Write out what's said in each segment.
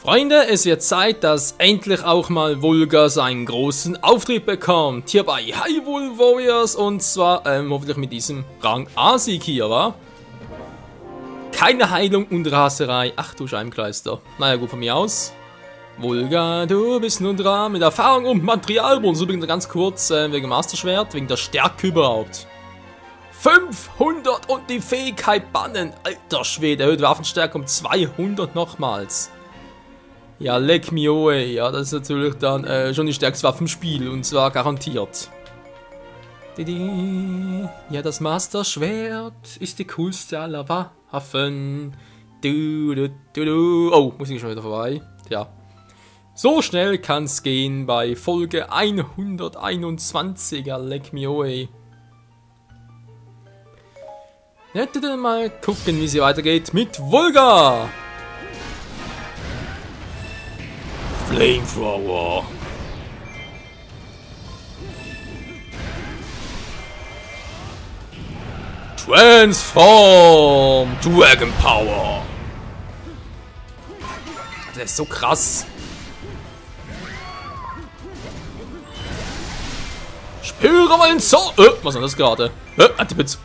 Freunde, es wird Zeit, dass endlich auch mal Vulgar seinen großen Auftritt bekommt. Hier bei Hyrule Warriors und zwar hoffentlich mit diesem Rang A-Sieg hier, wa? Keine Heilung und Raserei. Ach du Scheibenkleister. Naja, gut von mir aus. Vulgar, du bist nun dran mit Erfahrung und Materialbonus. Übrigens ganz kurz wegen Masterschwert, wegen der Stärke überhaupt. 500 und die Fähigkeit bannen. Alter Schwede, erhöht Waffenstärke um 200 nochmals. Ja, leck me away. Ja, das ist natürlich dann schon die stärkste Waffe im Spiel. Und zwar garantiert. Ja, das Masterschwert ist die coolste aller Waffen. Oh, muss ich schon wieder vorbei. Ja. So schnell kann's gehen bei Folge 121. Ja, leck me away. Ja, mal gucken, wie sie weitergeht mit Vulgar. Flamethrower. Transform Dragon Power. Das ist so krass. Spüre mal den Zorn. Was war das gerade? Antipitz.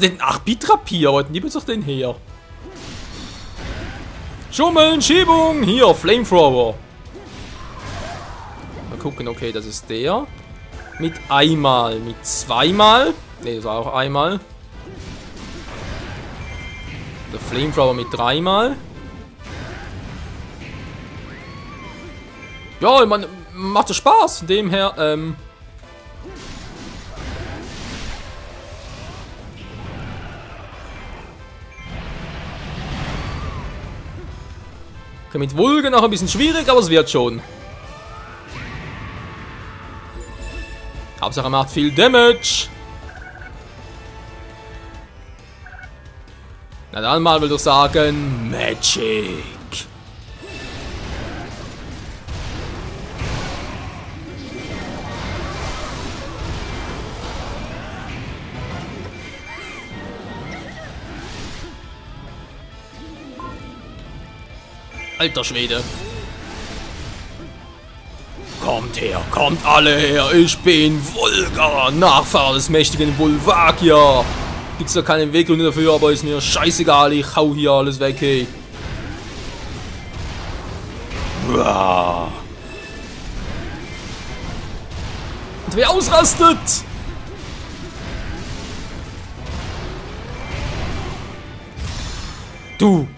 Den 8-Bit-Rapier. Wollten die doch den her? Schummeln, Schiebung. Hier, Flamethrower. Mal gucken, okay, das ist der. Mit einmal, mit zweimal. Ne, das war auch einmal. Der Flamethrower mit dreimal. Ja, man macht das Spaß. Von dem her, okay, mit Vulgar noch ein bisschen schwierig, aber es wird schon. Hauptsache er macht viel Damage. Na dann mal würde ich sagen, Magic. Alter Schwede. Kommt her, kommt alle her, ich bin Vulgar, Nachfahre des mächtigen Volvagia. Gibt's da keinen Weggründe dafür, aber ist mir scheißegal, ich hau hier alles weg, hey. Uah. Und wer ausrastet? Du,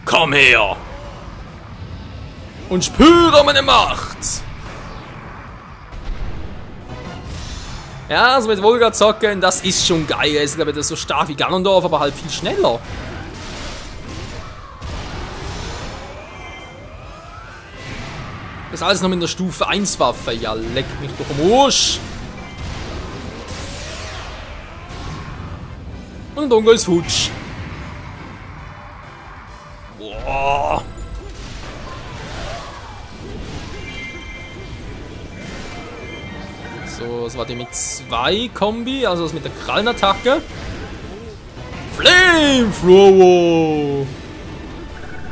komm her. Und spüre meine Macht. Ja, also mit Vulgar zocken, das ist schon geil. Er ist, glaube ich, das so stark wie Ganondorf, aber halt viel schneller. Das ist alles noch mit der Stufe 1 Waffe. Ja, leck mich doch am Arsch. Und ein Dunkel ist futsch. Boah. So, das war die mit 2 Kombi, also das mit der Krallenattacke. Flamethrower!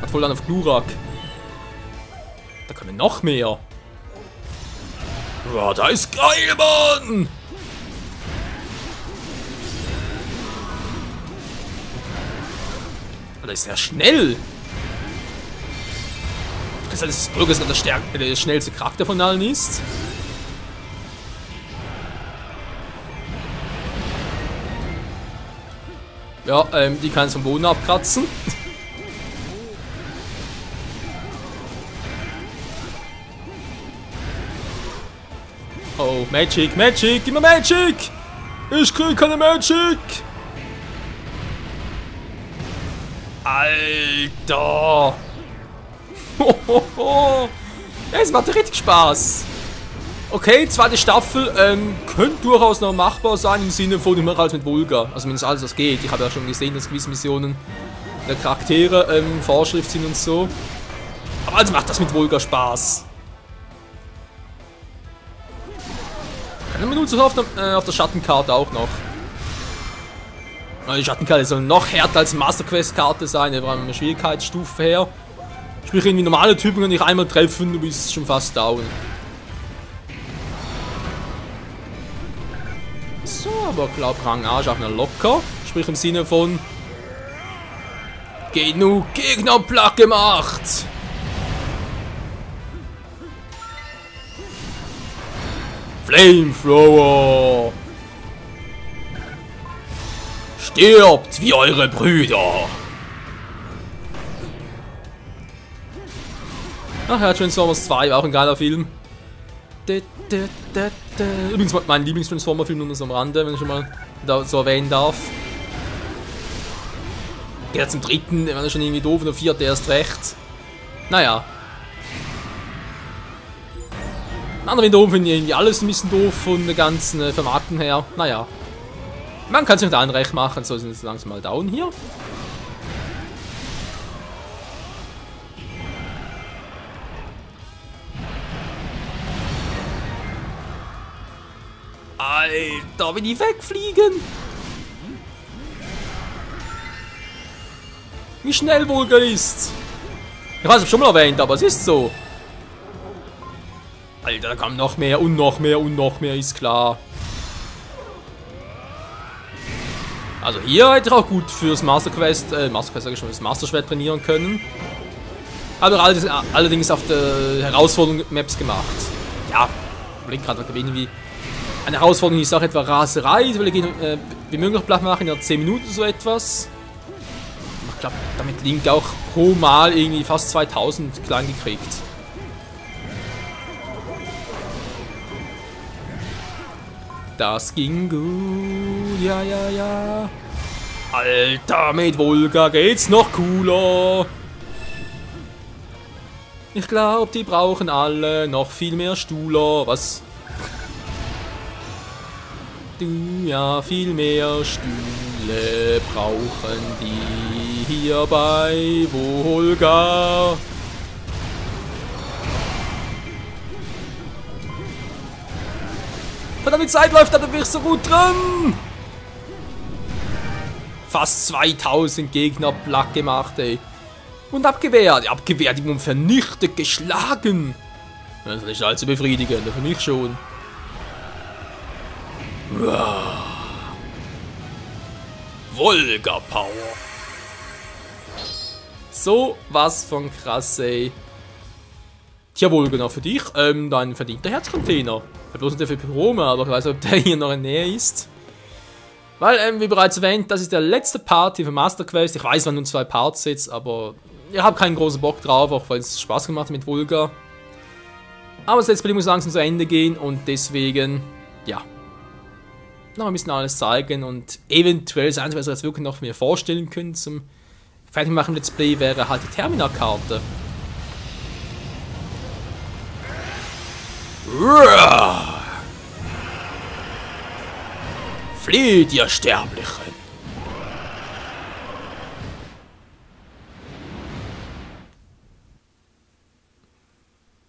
Hat voll dann auf Glurak. Da können wir noch mehr. Boah, da ist geil, Mann! Da ist ja schnell. Das ist der schnellste Charakter von allen ist. Ja, die kann es vom Boden abkratzen. Oh, Magic, Magic, gib mir Magic! Ich krieg keine Magic! Alter! Es macht richtig Spaß! Okay, zweite Staffel könnte durchaus noch machbar sein im Sinne von immer als mit Vulgar. Also zumindest alles, was geht. Ich habe ja schon gesehen, dass gewisse Missionen der Charaktere Vorschrift sind und so. Aber also macht das mit Vulgar Spaß. Eine Minute auf der Schattenkarte auch noch. Die Schattenkarte soll noch härter als Master Quest Karte sein, von der Schwierigkeitsstufe her. Sprich, irgendwie normale Typen können dich einmal treffen, du bist schon fast down. So, aber ich glaube, Rang A ist auch noch locker. Sprich im Sinne von genug Gegner platt gemacht. Flamethrower. Stirbt wie eure Brüder. Ach ja, Transformers 2 war auch ein geiler Film. Übrigens mein Lieblings-Transformer-Film nur so am Rande, wenn ich schon mal da so erwähnen darf. Geht ja zum dritten, der war schon irgendwie doof, und der vierte erst recht. Naja. Andere doof finden irgendwie alles ein bisschen doof von der ganzen Vermarktung her. Naja. Man kann es nicht allen recht machen, so sind jetzt langsam mal down hier. Alter, wie die wegfliegen! Wie schnell Vulgar ist! Ich weiß, ich hab's schon mal erwähnt, aber es ist so. Alter, da kam noch mehr und noch mehr und noch mehr, ist klar. Also hier hätte ich auch gut fürs Master Quest sag ich schon, das Master Schwert trainieren können. Aber allerdings auf der Herausforderung-Maps gemacht. Ja, ich blick gerade irgendwie. Eine Herausforderung ist auch etwa Raserei. Ich will gehen, wie möglich platt machen in 10 Minuten so etwas. Ich glaube, damit Link auch pro Mal irgendwie fast 2000 klein gekriegt. Das ging gut, ja, ja, ja. Alter, mit Vulgar geht's noch cooler. Ich glaube, die brauchen alle noch viel mehr Stuhler. Was? Du, ja, viel mehr Stühle brauchen die hier bei Vulgar. Verdammt, die Zeit läuft, da bin ich so gut drin. Fast 2000 Gegner platt gemacht, ey. Und abgewehrt. Abgewehrt und vernichtet, geschlagen. Das ist nicht allzu befriedigend, für mich schon. Vulgar Power. So was von krass, ey. Tja, Vulgar noch für dich. Dein verdienter Herzcontainer. Bloß nicht der für Pyroma, aber ich weiß nicht, ob der hier noch in der Nähe ist. Weil, wie bereits erwähnt, das ist der letzte Part für Master Quest. Ich weiß, es waren nur 2 Parts jetzt, aber ich habe keinen großen Bock drauf, auch weil es Spaß gemacht hat mit Vulgar. Aber das Let's Play muss langsam zu Ende gehen und deswegen, ja. Noch ein bisschen alles zeigen und eventuell das Einzige, was ihr jetzt wirklich noch mir vorstellen könnt zum Fertigmachen Let's Play, wäre halt die Terminal-Karte. Flieht, ihr Sterblichen!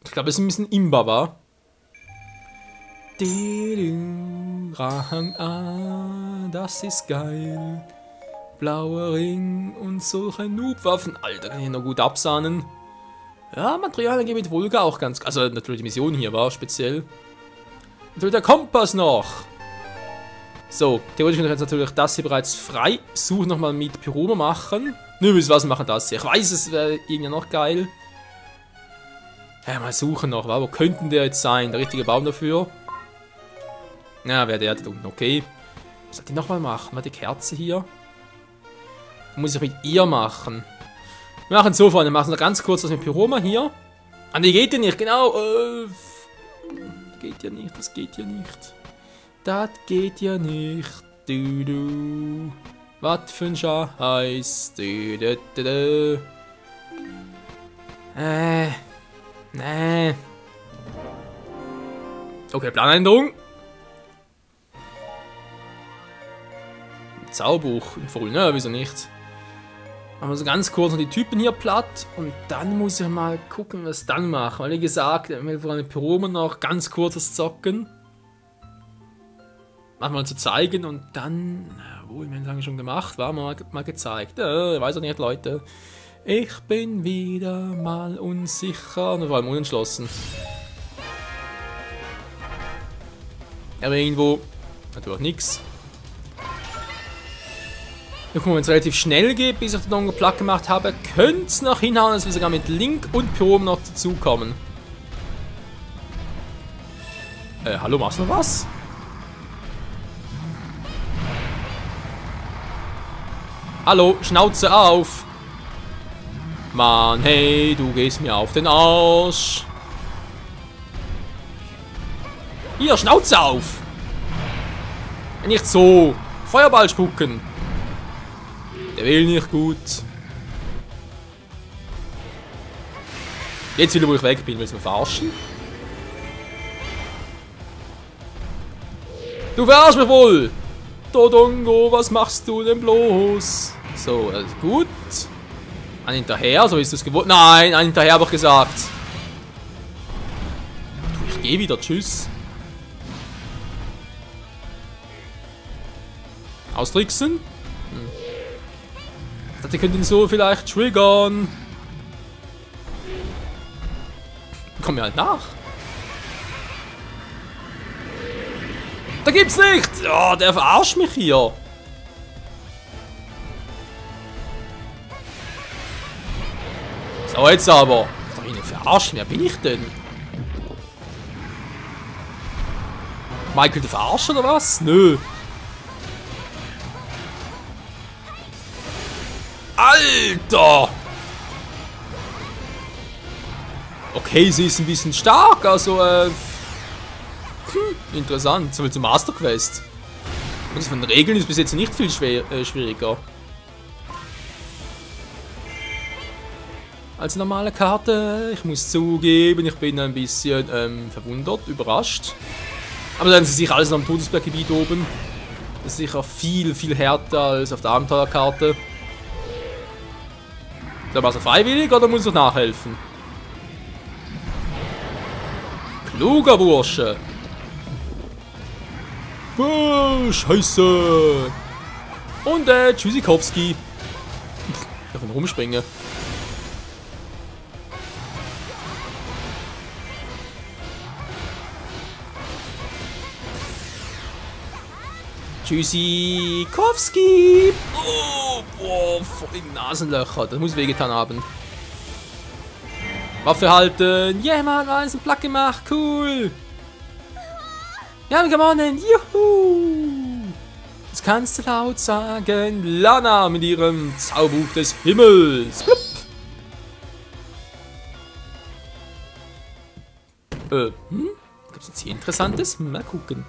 Ich glaube, es ist ein bisschen imba, war. Rang A, das ist geil. Blauer Ring und solche Noobwaffen. Alter, kann ich noch gut absahnen. Ja, Materialien geht mit Vulgar auch ganz. Also natürlich die Mission hier war speziell. Natürlich der Kompass noch. So, theoretisch könnte ich jetzt natürlich das hier bereits frei suchen, nochmal mit Pyroma machen. Nö, wisst was, machen das hier. Ich weiß, es wäre irgendwie noch geil. Ja, mal suchen noch, wa? Wo könnten der jetzt sein? Der richtige Baum dafür. Ja, wäre der da unten, okay. Was soll ich nochmal machen? Mal die Kerze hier. Muss ich mit ihr machen. Wir machen so, Freunde, wir machen noch ganz kurz das mit Pyroma hier. Ah, die geht ja nicht, genau. Geht ja nicht, das geht ja nicht. Das geht ja nicht. Du. Was für ein Scheiß. Nee. Okay, Planänderung. Zauberbuch empfohlen, ne? Wieso nicht? Machen wir so ganz kurz noch die Typen hier platt und dann muss ich mal gucken, was dann machen. Weil wie gesagt, ich will vor allem Pyroma noch ganz kurzes Zocken. mal zu zeigen und dann, wohl, wir haben es lange schon gemacht, war mal gezeigt. Ich weiß auch nicht, Leute. Ich bin wieder mal unsicher und vor allem unentschlossen. Aber irgendwo, natürlich nichts. Wenn es relativ schnell geht, bis ich den Dongle platt gemacht habe, könnte es noch hinhauen, dass wir sogar mit Link und Pyrom noch dazukommen. Hallo, machst du noch was? Hallo, Schnauze auf! Mann, hey, du gehst mir auf den Arsch! Hier, Schnauze auf! Nicht so! Feuerball spucken! Der will nicht gut. Jetzt will er, wo ich weg bin, willst du mich verarschen? Du verarschst mich wohl! Dodongo, was machst du denn bloß? So, gut. Ein hinterher, so ist es gewohnt. Nein, ein hinterher habe ich gesagt. Ich gehe wieder, tschüss. Austricksen? Ich dachte, ihr könnt ihn so vielleicht triggern. Komm mir halt nach. Da gibt's nicht! Ja, der verarscht mich hier. So, jetzt aber. Doch ihn verarscht. Wer bin ich denn? Michael der Verarscher oder was? Nö. Alter! Okay, sie ist ein bisschen stark, also interessant. So wie zum Master Quest. Also von den Regeln ist bis jetzt nicht viel schwieriger. Als normale Karte. Ich muss zugeben, ich bin ein bisschen verwundert, überrascht. Aber dann ist sicher alles noch am Todesberggebiet oben. Das ist sicher viel, viel härter als auf der Abenteuerkarte. Ist er also freiwillig oder muss ich nachhelfen? Kluger Bursche! Oh, Scheiße! Und Tschüssikowski! Ich darf rumspringen. Tschüssikowski! Oh, boah, voll in Nasenlöcher. Das muss wehgetan haben. Waffe halten! Yeah, man, alles ein Plack gemacht! Cool! Wir haben gewonnen! Juhu! Das kannst du laut sagen. Lana mit ihrem Zauberbuch des Himmels! Gibt's jetzt hier Interessantes? Mal gucken.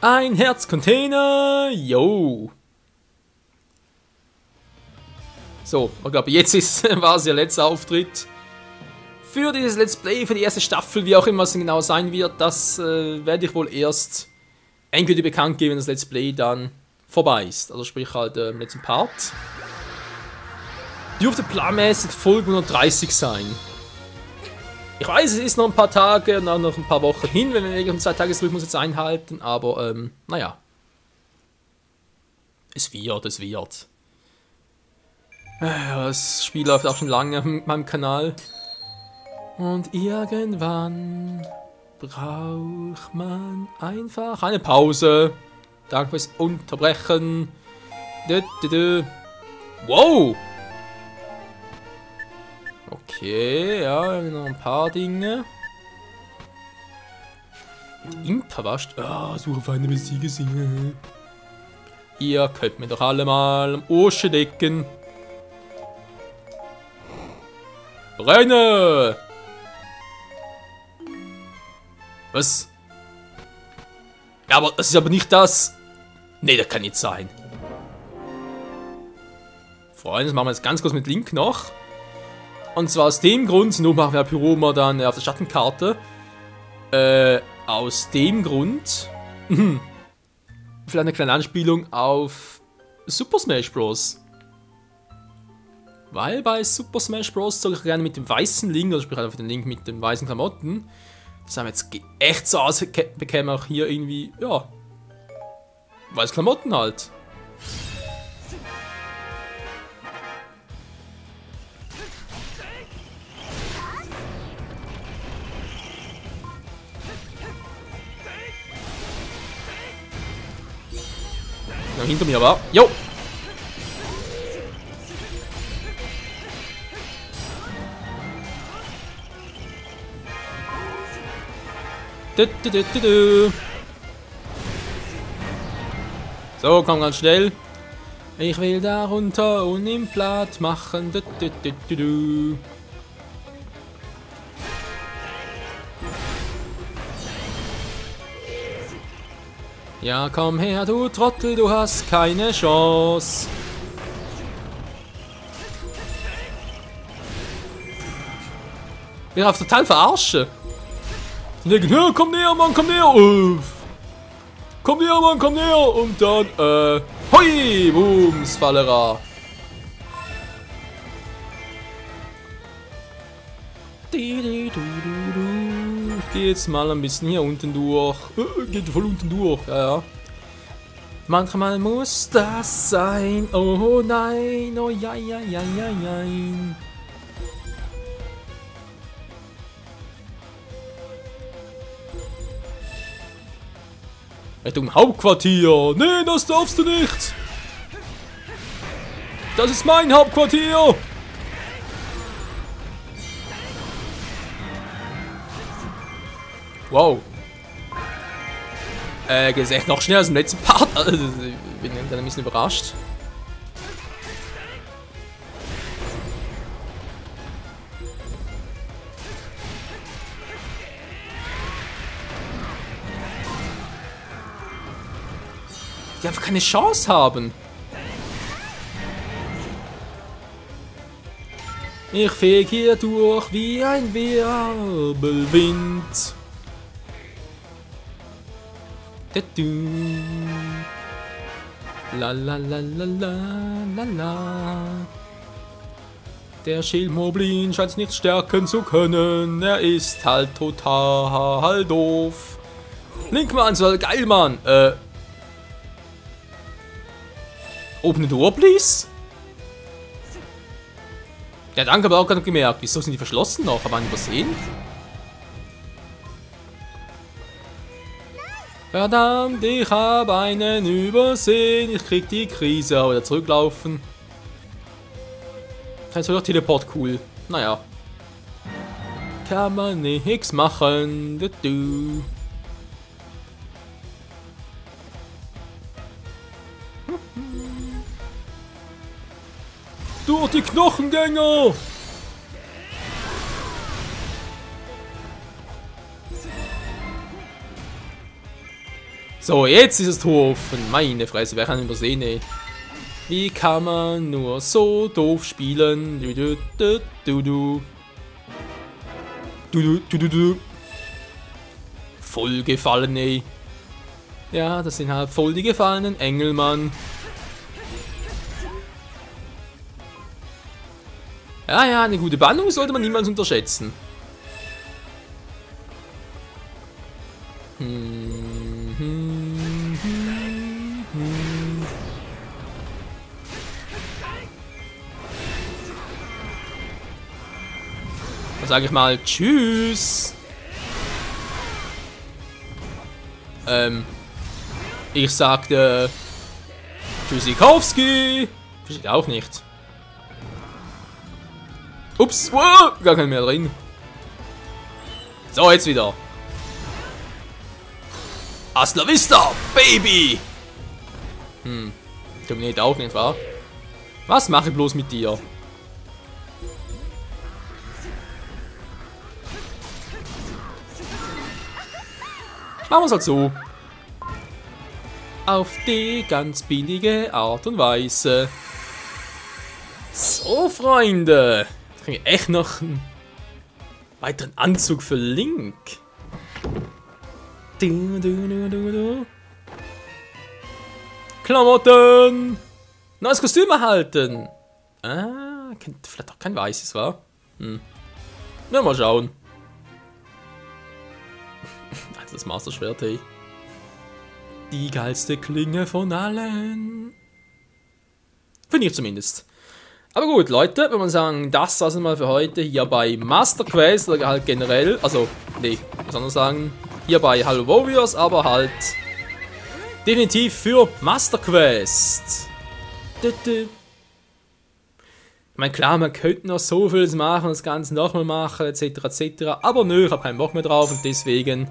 Ein Herzcontainer! Yo! So, ich glaube, jetzt war es der letzte Auftritt für dieses Let's Play, für die erste Staffel, wie auch immer es genau sein wird. Das werde ich wohl erst endgültig bekannt geben, wenn das Let's Play dann vorbei ist. Also sprich halt im letzten Part. Dürfte planmäßig Folge 130 sein. Ich weiß, es ist noch ein paar Tage und noch ein paar Wochen hin, wenn wir einen 2-Tages-Rhythmus jetzt einhalten, aber naja. Es wird. Das Spiel läuft auch schon lange auf meinem Kanal. Und irgendwann braucht man einfach eine Pause. Danke fürs Unterbrechen. Wow! Okay, ja, noch ein paar Dinge. Imper wascht. Ah, suche Feinde besiege sie. Ihr könnt mir doch alle mal am Orsche decken. Brenne! Was? Ja, aber das ist aber nicht das. Nee, das kann nicht sein. Freunde, das machen wir jetzt ganz kurz mit Link noch. Und zwar aus dem Grund, nur machen wir Pyroma dann auf der Schattenkarte. Aus dem Grund. Vielleicht eine kleine Anspielung auf Super Smash Bros. Weil bei Super Smash Bros. Soll ich gerne mit dem weißen Link, also sprich einfach den Link mit den weißen Klamotten, Das haben wir jetzt echt so aus, bekämen auch hier irgendwie, ja, weiß Klamotten halt. Ja, hinter mir war. Jo! So, komm ganz schnell. Ich will da runter und ihn platt machen. Ja, komm her, du Trottel, du hast keine Chance. Ich darf total verarschen. Und denken, ja, komm näher, Mann, komm näher. Komm näher, Mann, komm näher. Und dann, hoi, Booms, Fallera. Ich gehe jetzt mal ein bisschen hier unten durch. Geht voll unten durch, ja, ja. Manchmal muss das sein. Oh nein, oh ja, ja, ja, ja, ja. Richtung Hauptquartier. Nee, das darfst du nicht. Das ist mein Hauptquartier. Wow. Geht es echt noch schneller als im letzten Part. Also, ich bin dann ein bisschen überrascht. Die einfach keine Chance haben. Ich feg hier durch wie ein Wirbelwind. La la la la la la la. Der Schildmoblin scheint nicht stärken zu können. Er ist halt total doof. Linkmann soll geil, Mann. Open the door, please? Ja, danke, aber auch gerade gemerkt. Wieso sind die verschlossen noch? Haben wir einen übersehen? Verdammt, ich habe einen übersehen. Ich krieg die Krise. Aber wieder zurücklaufen. Jetzt wird doch Teleport cool. Naja. Kann man nichts machen. Durch die Knochengänger! So, jetzt ist das Tor offen. Meine Fresse, wer kann übersehen, ey? Wie kann man nur so doof spielen? Voll gefallen, ey. Ja, das sind halt voll die gefallenen Engel, Mann. Ja, ja, eine gute Bannung sollte man niemals unterschätzen. Dann sage ich mal Tschüss. Ich sagte Tschüssikowski. Versteht auch nicht. Ups, wow, gar kein mehr drin. So, jetzt wieder. Hasta la vista, Baby! Terminiert auch nicht, wahr? Was mache ich bloß mit dir? Machen wir es halt so. Auf die ganz billige Art und Weise. So, Freunde. Jetzt kriege ich echt noch einen weiteren Anzug für Link. Klamotten! Neues Kostüm erhalten! Ah, vielleicht auch kein weißes, wa? Na, mal schauen. Das Master Schwert, hey. Die geilste Klinge von allen. Finde ich zumindest. Aber gut, Leute, würde man sagen, das war's mal für heute hier bei Master Quest oder halt generell. Also, nee, was soll man sagen? Hier bei Hyrule Warriors, aber halt definitiv für Master Quest. Ich meine, klar, man könnte noch so vieles machen, das Ganze nochmal machen, etc. etc. Aber nö, ich habe keinen Bock mehr drauf und deswegen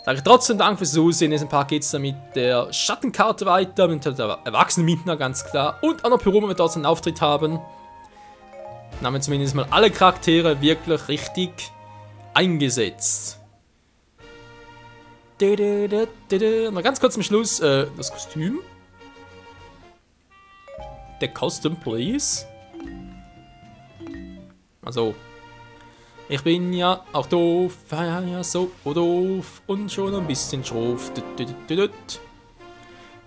sage ich trotzdem Dank fürs Zusehen. In diesem Part geht es dann mit der Schattenkarte weiter, mit der erwachsenen Midna, ganz klar. Und auch noch Pyro, wenn wir dort einen Auftritt haben. Dann haben wir zumindest mal alle Charaktere wirklich richtig eingesetzt. Und mal ganz kurz zum Schluss, das Kostüm. Der Costume, please. Also, ich bin ja auch doof, ja so doof und schon ein bisschen schroff.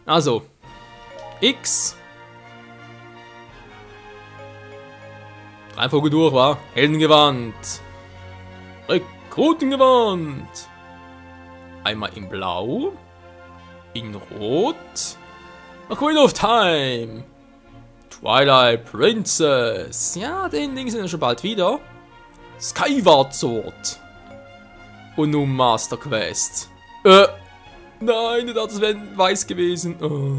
Also, X. Reihenfolge durch, war Heldengewand. Rekrutengewand. Einmal in Blau. In Rot. Queen of Time. Twilight Princess. Ja, den Ding sind wir schon bald wieder. Skyward Sword. Und nun Master Quest. Nein, ich dachte, das wäre weiß gewesen. Oh.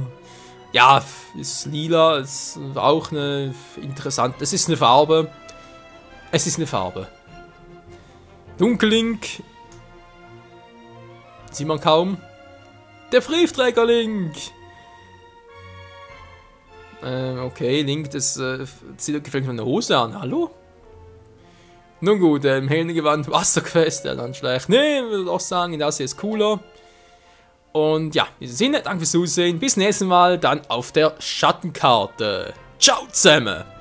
Ja, ist lila, ist auch eine interessante. Es ist eine Farbe. Es ist eine Farbe. Dunkellink. Sieht man kaum. Der Briefträger Link. Okay, Link, das zieht gefällt mir eine Hose an. Hallo? Nun gut, im Heldengewand Wasserquest, ja, dann schlecht. Nee, ich würde auch sagen, das hier ist cooler. Und ja, in diesem Sinne, danke fürs Zusehen. Bis nächstes Mal, dann auf der Schattenkarte. Ciao zusammen!